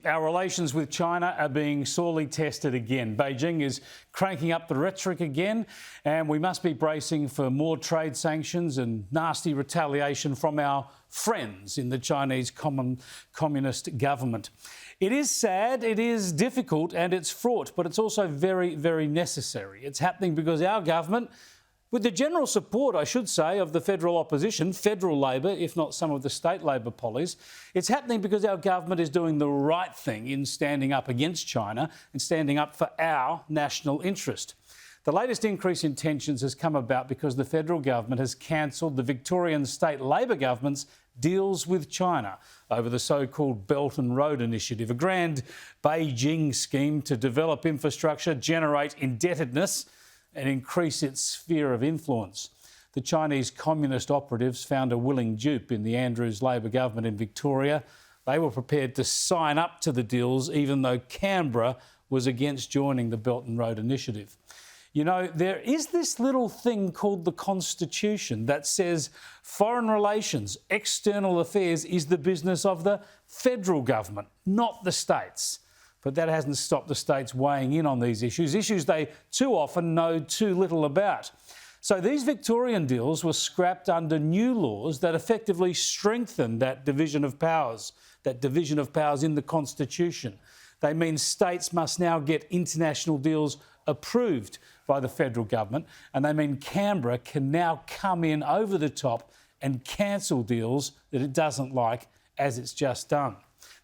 Our relations with China are being sorely tested again. Beijing is cranking up the rhetoric again, and we must be bracing for more trade sanctions and nasty retaliation from our friends in the Chinese communist government. It is sad, it is difficult, and it's fraught, but it's also very, very necessary. It's happening because our government, with the general support, I should say, of the federal opposition, federal Labor, if not some of the state Labor pollies, it's happening because our government is doing the right thing in standing up against China and standing up for our national interest. The latest increase in tensions has come about because the federal government has cancelled the Victorian state Labor government's deals with China over the so-called Belt and Road Initiative, a grand Beijing scheme to develop infrastructure, generate indebtedness and increase its sphere of influence. The Chinese communist operatives found a willing dupe in the Andrews Labor government in Victoria. They were prepared to sign up to the deals even though Canberra was against joining the Belt and Road Initiative. You know, there is this little thing called the Constitution that says foreign relations, external affairs is the business of the federal government, not the states. But that hasn't stopped the states weighing in on these issues they too often know too little about. So these Victorian deals were scrapped under new laws that effectively strengthen that division of powers in the Constitution. They mean states must now get international deals approved by the federal government, and they mean Canberra can now come in over the top and cancel deals that it doesn't like, as it's just done.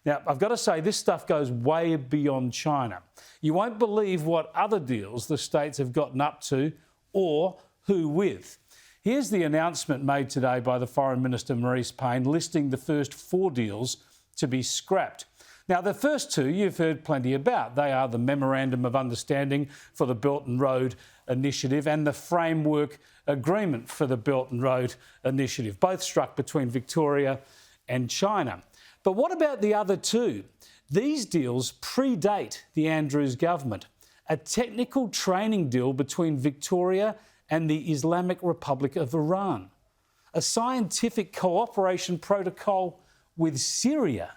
Now, I've got to say, this stuff goes way beyond China. You won't believe what other deals the states have gotten up to or who with. Here's the announcement made today by the Foreign Minister, Marise Payne, listing the first 4 deals to be scrapped. Now, the first 2 you've heard plenty about. They are the Memorandum of Understanding for the Belt and Road Initiative and the Framework Agreement for the Belt and Road Initiative, both struck between Victoria and China. But what about the other 2? These deals predate the Andrews government. A technical training deal between Victoria and the Islamic Republic of Iran. A scientific cooperation protocol with Syria.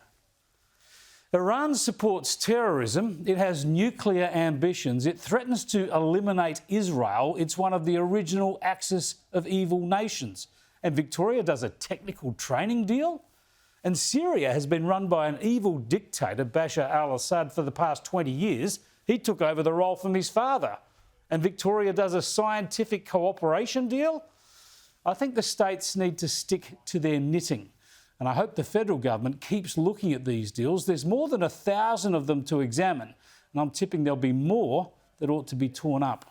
Iran supports terrorism. It has nuclear ambitions. It threatens to eliminate Israel. It's one of the original axis of evil nations. And Victoria does a technical training deal? And Syria has been run by an evil dictator, Bashar al-Assad, for the past 20 years. He took over the role from his father. And Victoria does a scientific cooperation deal? I think the states need to stick to their knitting. And I hope the federal government keeps looking at these deals. There's more than 1,000 of them to examine. And I'm tipping there'll be more that ought to be torn up.